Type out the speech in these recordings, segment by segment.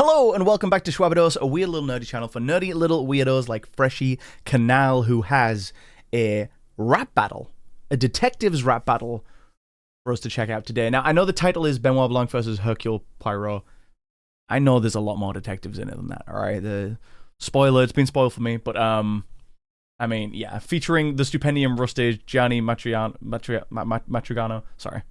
Hello and welcome back to Shwabados, a weird little nerdy channel for nerdy little weirdos like Freshy Kanal, who has a rap battle, a detectives rap battle for us to check out today. Now, I know the title is Benoit Blanc versus Hercule Poirot. I know there's a lot more detectives in it than that, alright? The spoiler, it's been spoiled for me, but I mean, yeah, featuring the stupendium rustage Gianni Matrigano, sorry.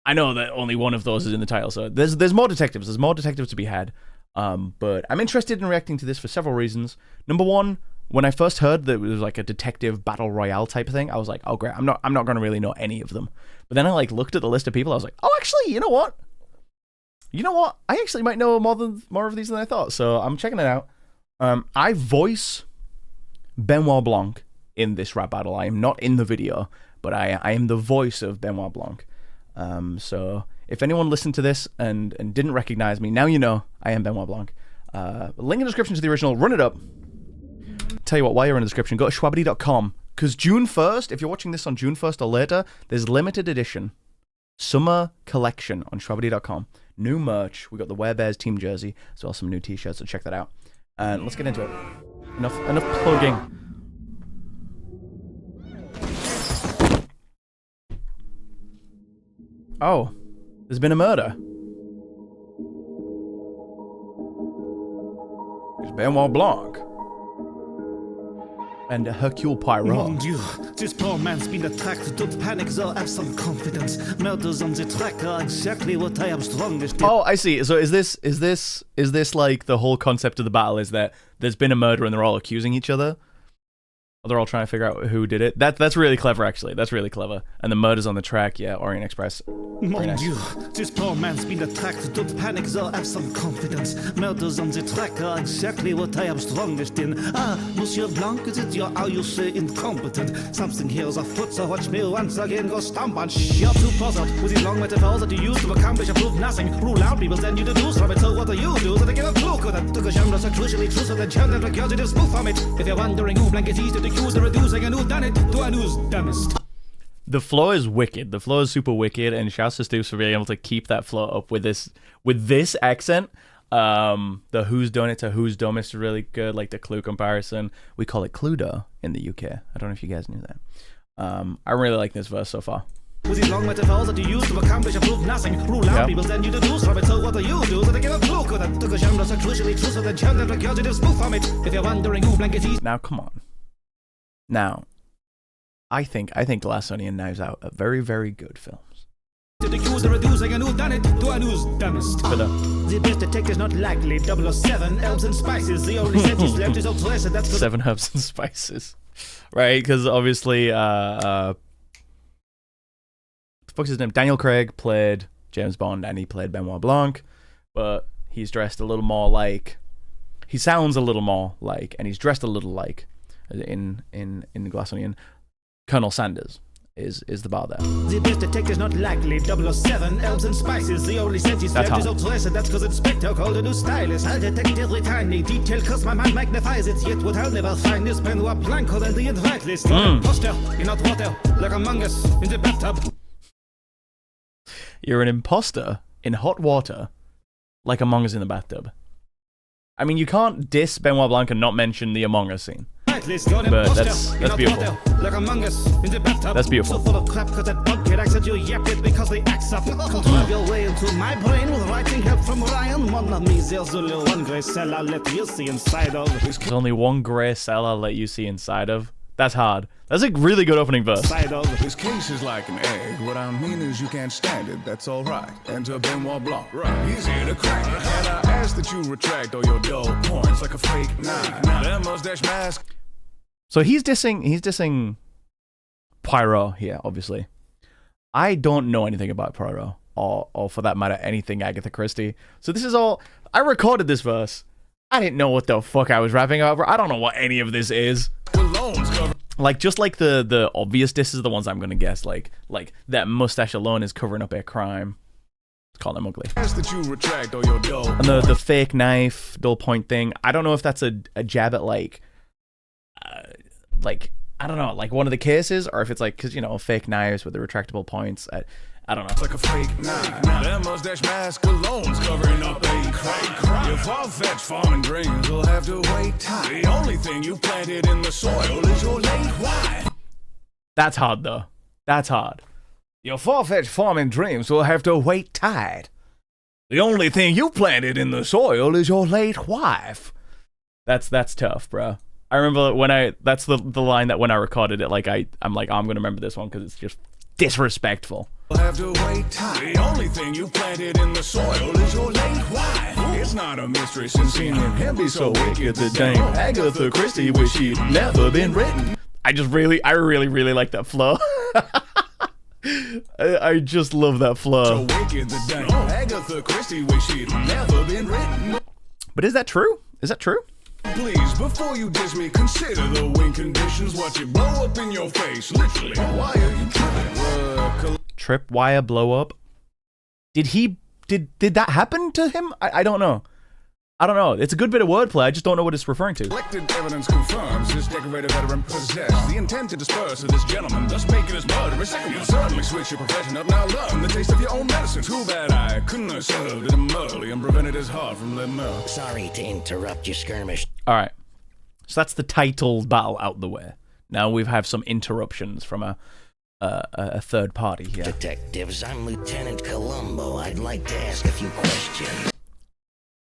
I know that only one of those is in the title, so there's more detectives. There's more detectives to be had. But I'm interested in reacting to this for several reasons. Number one, when I first heard that it was like a detective battle royale type thing, I was like, oh great, I'm not gonna really know any of them. But then I like looked at the list of people, I was like, oh actually, you know what? I actually might know more of these than I thought. So I'm checking it out. I voice Benoit Blanc in this rap battle. I am not in the video, but I am the voice of Benoit Blanc. So if anyone listened to this and didn't recognize me, now you know I am Benoit Blanc. Link in the description to the original. Run it up. Tell you what, while you're in the description, go to Shwabados.com, because June 1st, if you're watching this on June 1st or later, there's limited edition summer collection on Shwabados.com. New merch. We got the Werebears team jersey, as well as some new t-shirts, so check that out. And let's get into it. Enough plugging. Oh, there's been a murder. It's Benoit Blanc. And Hercule Poirot. Mon Dieu, this poor man's been attacked. Don't panic, though, have some confidence. Murders on the track are exactly what I am strongest in. Oh, I see. So is this like the whole concept of the battle is that there's been a murder and they're all accusing each other? They're all trying to figure out who did it. That's really clever, actually. That's really clever. And the murder's on the track, yeah, Orient Express. Mon Dieu, this poor man's been attacked. Don't panic, though, have some confidence. Murders on the track are exactly what I am strongest in. Ah, Monsieur Blanc, is it are you so incompetent? Something here is afoot, so watch me once again go stomp on. You're too puzzled with these long metaphors that you use to accomplish or prove nothing. Rule out people, then you deduce from it. So what do you do? So they get a clue that took a genre so crucially true, so the children regurgitate spoof from it. If you're wondering who Blanc is easy to accuse, the reducing and who done it to and who's dumbest. The flow is wicked. The flow is super wicked, and shouts to Stoops for being able to keep that flow up with this accent. The who's done it to who's dumbest is really good, like the Clue comparison. We call it Cluedo in the UK. I don't know if you guys knew that. I really like this verse so far. With these long metaphors that you use to accomplish or prove nothing. Rule out people, then you deduce from it. So what do you do? So they get a clue that took a genre so crucially true, so the children regurgitate spoof from it. If you're wondering who Blanc is easy. Now, come on. Now, I think Glass Onion Knives Out are very, very good films. To the accuse, the reducing and who done it to and who's dumbest. The best detective's not likely. 007 herbs and spices. The only sentence left is obsolescent. That's 7 herbs and spices, right? Because obviously, what's his name? Daniel Craig played James Bond, and he played Benoit Blanc, but he's dressed a little more like. He sounds a little more like, and he's dressed a little like. In Glass Onion, Colonel Sanders is the bar there. The best detective's not likely. 007 herbs and spices. The only sentence left is obsolescent. That's because Inspector called a new stylist. I'll detect every tiny detail cause my mind magnifies it. Yet what I'll never find is Benoit Blanc than the invite list. Imposter in hot water like Among Us in the bathtub. You're an imposter in hot water like Among Us in the bathtub. I mean, you can't diss Benoit Blanc and not mention the Among Us scene. But that's beautiful. That's beautiful. So full of crap cause that bucket accent you yap it because they axe up. Drive your way into my brain with writing help from Ryan. Mon ami, there's only one grey cell I'll let you see inside of. There's only one grey cell I'll let you see inside of. That's hard. That's a really good opening verse. This case is like an egg. What I mean is you can't stand it. That's all right. Enter Benoit Blanc. Right. He's here to crack it. And I ask that you retract all your dull points like a fake nine. That mustache mask. So he's dissing Poirot here, obviously. I don't know anything about Poirot, or for that matter, anything Agatha Christie. So this is all. I recorded this verse. I didn't know what the fuck I was rapping over. I don't know what any of this is. Like, just like the obvious disses are the ones I'm gonna guess. Like that mustache alone is covering up a crime. Let's call them ugly. And the fake knife, dull point thing. I don't know if that's a jab at like I don't know, like one of the cases, or if it's like, because, you know, fake knives with the retractable points. I don't know. It's like a fake knife. That mustache mask alone's covering up a crime. Far-fetched farming dreams will have to wait time. The only thing you planted in the soil is your late wife. That's hard, though. That's hard. Your far-fetched farming dreams will have to wait tide. The only thing you planted in the soil is your late wife. That's tough, bro. I remember that's the line that when I recorded it, like I'm like, oh, I'm gonna remember this one because it's just disrespectful. Have to wait time. The only thing you planted in the soil is your late wife. It's not a mystery since seeing him be so wicked that Dame Agatha Christie wish she'd never been written. I really like that flow. I just love that flow. So wicked that Dame Agatha Christie wish she'd never been written. But is that true? Is that true? Please, before you diss me, consider the win conditions. Watch it blow up in your face, literally. Why are you tripping? Tripwire blow up. Did that happen to him? I don't know. I don't know. It's a good bit of wordplay. I just don't know what it's referring to. Collected evidence confirms this decorated veteran possessed the intent to disperse of this gentleman, thus making his murderous second. You certainly switch your profession up. Now learn the taste of your own medicine. Too bad I couldn't have served him early and prevented his heart from letting out. Sorry to interrupt your skirmish. All right. So that's the title battle out the way. Now we have some interruptions from a third party here. Detectives, I'm Lieutenant Columbo. I'd like to ask a few questions.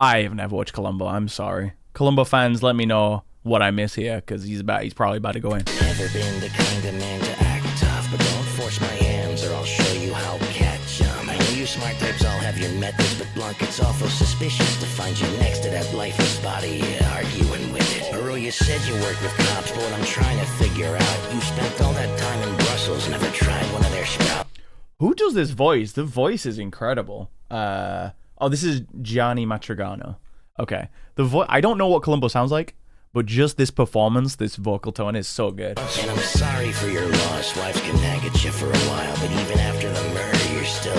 I have never watched Columbo. I'm sorry. Columbo fans, let me know what I miss here, because he's probably about to go in. Never been the kind of man to act tough, but don't force my hands or I'll show you how catch 'em. I know you smart types all have your methods, but Blanc, it's awful suspicious to find you next to that lifeless body arguing with it. Or you said you worked with cops, but what I'm trying to figure out, you spent all that time in Brussels, never tried one of their sprouts. Who does this voice? The voice is incredible. Oh, this is Gianni Matrigano. Okay. I don't know what Columbo sounds like, but just this performance, this vocal tone is so good. And I'm sorry for your loss. Wives can nag at you for a while, but even after the murder, you're still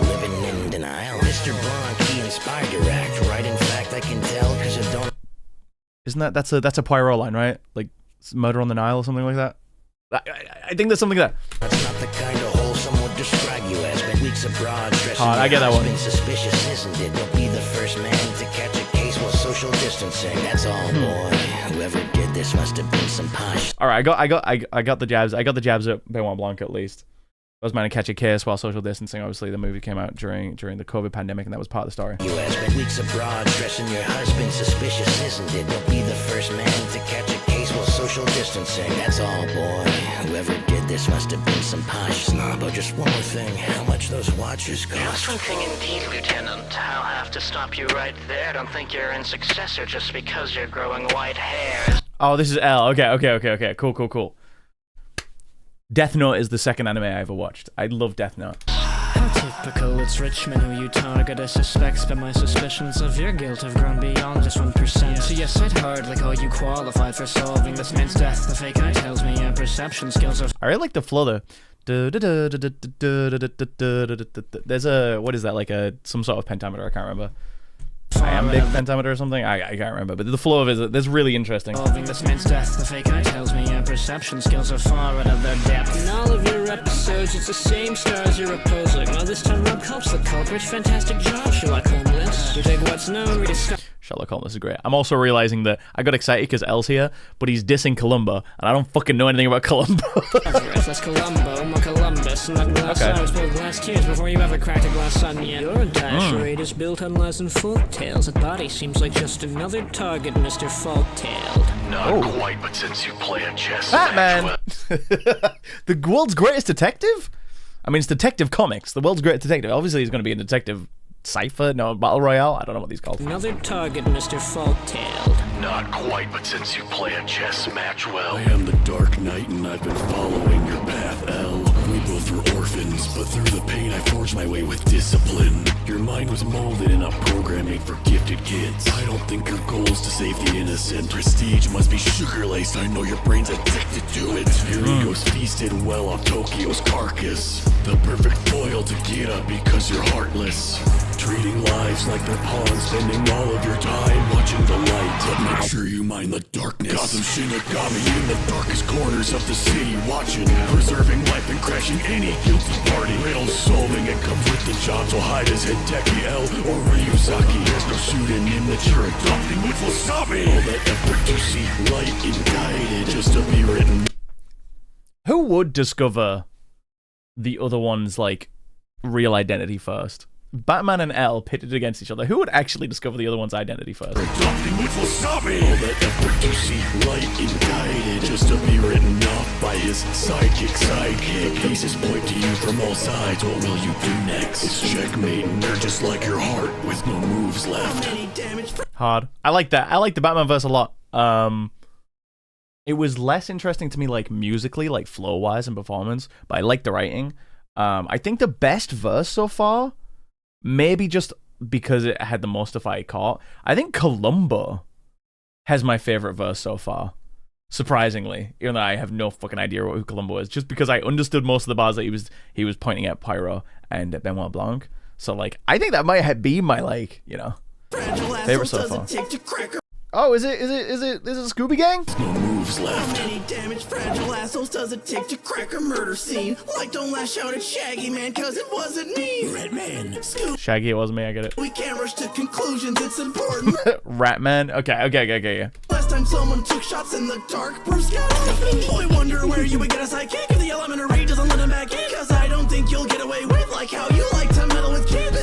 living in denial. Mr. Blanc, he inspired your act, right? In fact, I can tell because you don't... Isn't that's a Poirot line, right? Like Murder on the Nile or something like that? I think there's something like that. That's not the kind of hole some would describe you as. Spent weeks abroad, stressing I get that one. Been suspicious, isn't it? Don't be the first man to catch a case while social distancing. That's all, boy. Whoever did this must have been some posh. All right, I got the jabs. I got the jabs at Benoit Blanc at least. I was meant to catch a case while social distancing. Obviously, the movie came out during the COVID pandemic, and that was part of the story. You have spent weeks abroad, stressing your husband suspicious, isn't it? Don't be the first man to catch a case while social distancing. That's all, boy. Whoever did this must have been some posh snob. Oh, just one more thing. How much those watches cost? Just one thing indeed, Lieutenant. I'll have to stop you right there. Don't think you're in successor just because you're growing white hairs. Oh, this is L. Okay. Cool. Death Note is the second anime I ever watched. I love Death Note. How typical, it's rich men who you target as suspects, but my suspicions of your guilt have grown beyond just 1%. So yes, I'd hardly call you qualified for solving this man's death. The fake eye tells me your perception skills are... I really like the flow though. There's what is that, like some sort of pentameter, I can't remember. Iambic pentameter or something? I can't remember, but the flow of it is really interesting. Solving this man's death, the fake eye tells me your perception skills are far out of their depth. In all of your episodes, it's the same stars you're opposing. Well, this time Rob Culp's the culprit. Fantastic job, Sherlock Holmes. You take what's known, read a Sherlock Holmes is great. I'm also realizing that I got excited because Elle's here, but he's dissing Columbo, and I don't fucking know anything about Columbo. That's Columbo, my Columbus, and that glass eye was full of glass tears before you ever cracked a glass onion. Your entire charade is built on lies and folk tales. That body seems like just another target, Mr. Fault-tailed. Not quite, but since you play a chess Batman! The world's greatest detective? I mean, it's Detective Comics, the world's greatest detective. Obviously, he's going to be a detective cipher, no, battle royale. I don't know what these called. Another target, Mr. Fault-tailed. Not quite, but since you play a chess match well. I am the Dark Knight and I've been following your path, L. We both were orphans, but through the pain I forged my way with discipline. Your mind was molded in a program made for gifted kids. I don't think your goal is to save the innocent. Prestige must be sugar-laced, I know your brain's addicted to it. Your ego's feasted well off Tokyo's carcass. The perfect foil to get up because you're heartless. treating lives like they're pawns, spending all of your time watching the light. But make sure you mind the darkness. Gotham Shinigami in the darkest corners of the city, watching, preserving life and crashing any guilty party. Riddle solving and comes with the job, so hide as Hideki L or Ryuzaki. There's no pseudonym that you're adopting with wasabi. All that effort to see light and guided just to be written. Who would discover the other one's like real identity first? Batman and L pitted against each other. Who would actually discover the other one's identity first? Adopting with wasabi. All that effort to see light and guided just to be written off by his sidekick. The pieces point to you from all sides. What will you do next? It's checkmate, and they're just like your heart with no moves left. Hard. I like that. I like the Batman verse a lot. It was less interesting to me, like musically, like flow wise and performance, but I like the writing. I think the best verse so far, maybe just because it had the most of I caught, I think Columbo has my favorite verse so far. Surprisingly, even though I have no fucking idea who Columbo is, just because I understood most of the bars that he was pointing at Poirot and Benoit Blanc. So like, I think that might be my like, you know, favorite so far. Oh, is it Scooby Gang? No moves left. How many damaged fragile assholes does it take to crack a murder scene? Like, don't lash out at Shaggy, man, cause it wasn't me. Red Man, Scooby. Shaggy, it wasn't me, I get it. We can't rush to conclusions, it's important. Ratman? Okay, yeah. Last time someone took shots in the dark, Bruce got off. Boy, wonder where you would get a sidekick if the elementary doesn't let him back in. Cause I don't think you'll get away with like how you like to meddle with kids.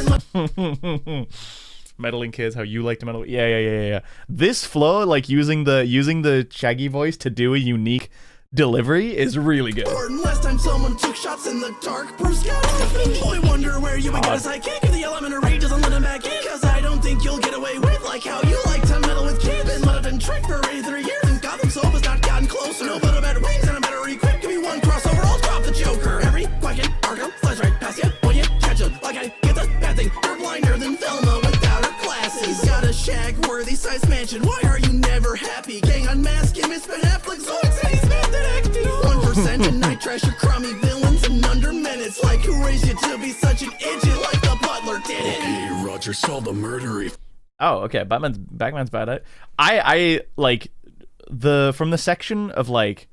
Meddling kids, how you like to meddle. Yeah. This flow, like using the Shaggy voice to do a unique delivery, is really good. Last time someone took shots in the dark, Bruce got off. Boy, wonder where you would get a sidekick if the elementary doesn't let him back in. Cause I don't think you'll get away with like how you like to meddle with kids. Been let and tricked for 83 years, and Gotham Soap has not gotten closer. No, but a better wings and a better equip. Give me one crossover, I'll drop the Joker. Every question, Arkham, slice right past you when you catch him. Like I get the bad thing, you're blinder than Velma without her glasses. Got a shag-worthy size mansion, why are you never happy? Gang unmask him, it's Ben Affleck, Zoids, and he's method acting. 1% and night trash your crummy villains in under minutes. Like who raised you to be such an idiot like the butler did it? Okay, Roger saw the murder. Oh, okay. Batman's bad at it. I like from the section of like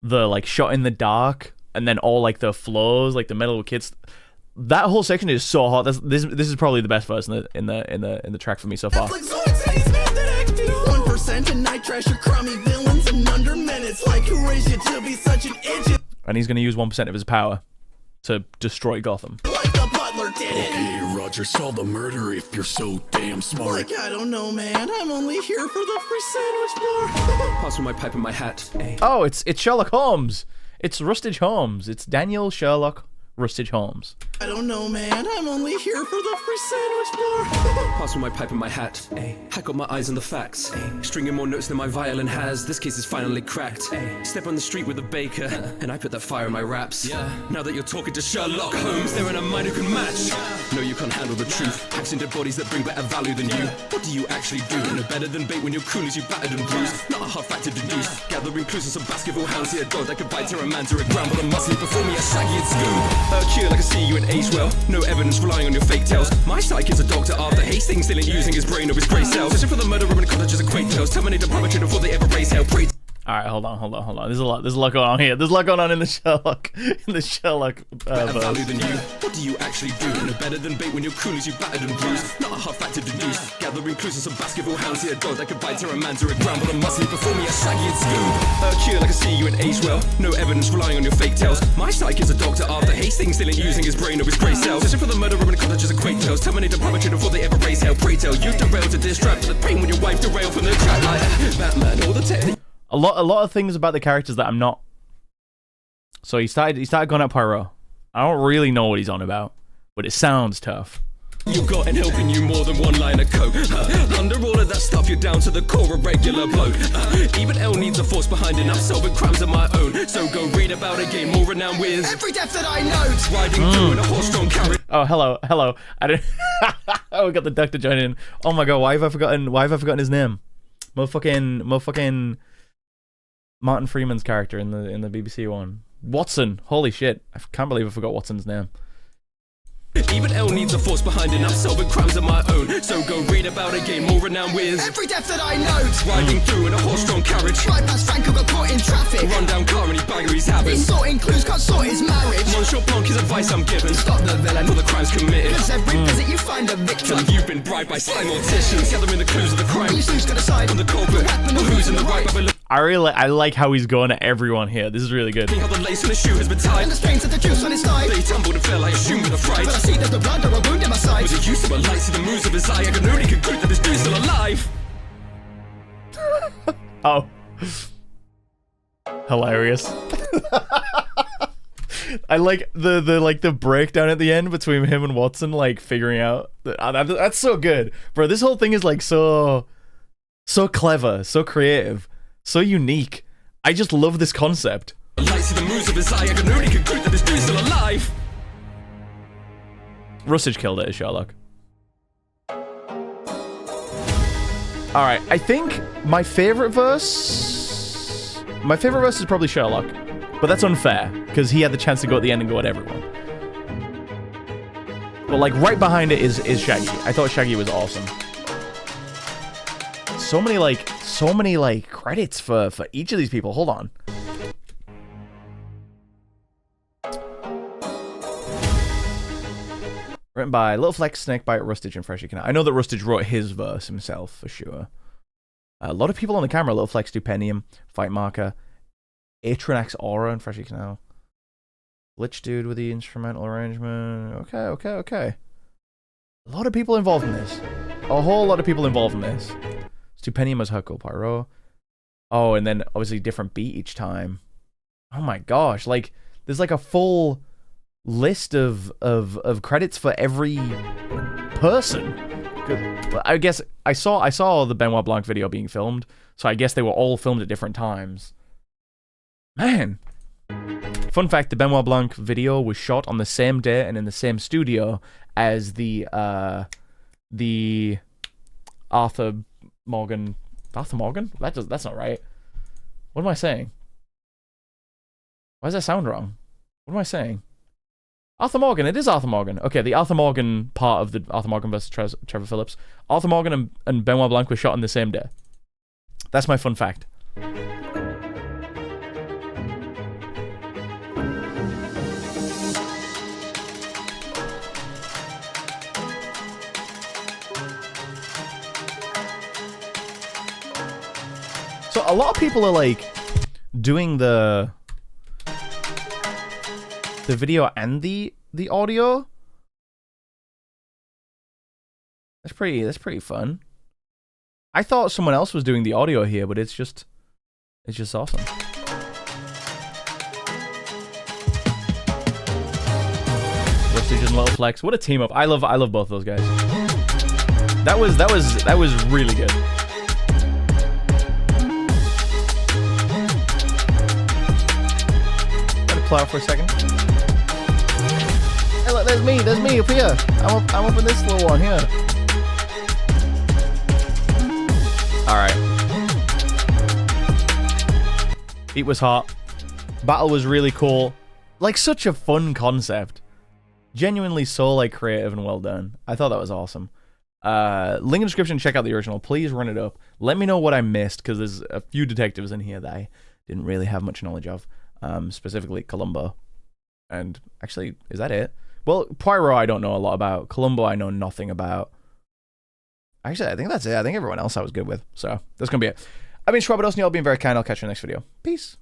the like shot in the dark and then all like the flows, like the metal kids. That whole section is so hot. This is probably the best verse in the track for me so far. 1% and night trash your crummy villains in under minutes. Like who raised you to be such an idiot? And he's gonna use 1% of his power to destroy Gotham. Like the butler did it. Okay, Roger saw the murder if you're so damn smart. Like I don't know, man. I'm only here for the free sandwich bar. Pass me my pipe and my hat. Oh, it's Sherlock Holmes. It's Rustage Holmes. It's Daniel Sherlock Rustage Holmes. I don't know, man. I'm only here for the free sandwich bar. Pass me my pipe and my hat. I got my eyes on the facts. Stringing more notes than my violin has. This case is finally cracked. Step on the street with a baker, and I put that fire in my raps. Now that you're talking to Sherlock Holmes, there ain't a mind who can match. No, you can't handle the truth. Hacks into bodies that bring better value than you. What do you actually do? No better than bait when you're cool as you battered and bruised. Not a hard fact to deduce. Gathering clues on some basketball hands. See a dog that could bite her a man to a ground, but a muscle before me a Shaggy and Scoob. Hercule, I can see you in age well. No evidence relying on your fake tales. My psych is a doctor after Hastings still ain't using his brain or his grey cells. Searching for the murder of an cottages and quaint tales. Terminated primature before they ever raise hell. Pray. All right, hold on. There's a lot going on here. There's a lot going on in the Sherlock. Better value than you. What do you actually do? No better than bait when you're cool as you battered and bruised. Not a hard fact to deduce. Gathering clues on some basketball hands. See a dog that could bite her a man to a ground, but a muscle before me a Shaggy and Scoob. Hercule, I can see you in age well. No evidence relying on your fake tales. My psych is a doctor after Hastings still ain't using his brain or his grey cells. Searching for the murder of an cottages and quaint tales. Terminated primature before they ever raise hell. Pray tell you derail to distract to the pain when your wife derailed from the trap. Like Batman, all the technique. A lot of things about the characters that I'm not. So he started going at Poirot. I don't really know what he's on about, but it sounds tough. You got in helping you more than one line of coke. Under all of that stuff, you're down to the core, a regular bloke. Even L needs a force behind it. I'm solving crimes of my own. So go read about it, gain more renown with every death that I know. Riding through in a horse-drawn carriage. Oh, hello. I didn't. Oh, we got the doctor joining in. Oh my god, why have I forgotten his name? Motherfucking Martin Freeman's character in the BBC one. Watson. Holy shit. I can't believe I forgot Watson's name. Even L needs a force behind it. I'm solving crimes of my own. So go read about it, gain more renown with every death that I note. Riding through in a horse-drawn carriage. Right past Franco, got caught in traffic. Run down car and he bagger his habits. Sorting clues, can't sort his marriage. Monsieur Blanc is advice I'm given. Stop the villain, all the crimes committed. Cause every visit you find a victim. And you've been bribed by slime morticians. Gathering the clues of the crime. You soon's got to decide on the culprit. Or who's in the right. I like how he's going at everyone here. This is really good. How the lace on his shoe has been tied. And the strings of the juice on his thigh. They tumbled and fell, I assume with a fright. But I see there's no blood or a wound in my side. With the use of a light, see the moves of his eye. I can only conclude that this dude's still alive. Oh. Hilarious. I like the breakdown at the end between him and Watson, like figuring out that's so good. Bro, this whole thing is like so clever, so creative, so unique. I just love this concept. Light, see the moves of his eye. I can only conclude that this dude's still alive. Rustage killed it as Sherlock. Alright, I think my favorite verse is probably Sherlock. But that's unfair, because he had the chance to go at the end and go at everyone. But like right behind it is Shaggy. I thought Shaggy was awesome. So many credits for each of these people. Hold on. Written by Little Flex, Snakebite, Rustage, and Freshy Kanal. I know that Rustage wrote his verse himself, for sure. A lot of people on the camera. Little Flex, Stupendium, Fight Marker, Atronax Aura, and Freshy Kanal. Glitch Dude with the instrumental arrangement. Okay. A lot of people involved in this. A whole lot of people involved in this. Stupendium as Hercule Poirot. Oh, and then obviously different beat each time. Oh my gosh. Like, there's like a full list of credits for every person. I guess I saw the Benoit Blanc video being filmed, so I guess they were all filmed at different times. Man. Fun fact, the Benoit Blanc video was shot on the same day and in the same studio as the Arthur Morgan. Arthur Morgan? That's not right. What am I saying? Why does that sound wrong? What am I saying? Arthur Morgan. It is Arthur Morgan. Okay, the Arthur Morgan part of the Arthur Morgan versus Trevor Phillips. Arthur Morgan and Benoit Blanc were shot on the same day. That's my fun fact. So a lot of people are like doing the video and the audio. That's pretty fun. I thought someone else was doing the audio here, but it's just awesome. Rustage and Little Flex. What a team up. I love both of those guys. That was really good. Play out for a second. Hey, look, there's me up here. I'm up in this little one here. All right. Beat was hot. Battle was really cool. Like, such a fun concept. Genuinely so like creative and well done. I thought that was awesome. Link in the description. Check out the original. Please run it up. Let me know what I missed, because there's a few detectives in here that I didn't really have much knowledge of. Specifically Columbo. And actually, is that it? Well, Poirot I don't know a lot about. Columbo I know nothing about. Actually, I think that's it. I think everyone else I was good with. So, that's going to be it. I've been Shwabados, and y'all been very kind. I'll catch you in the next video. Peace.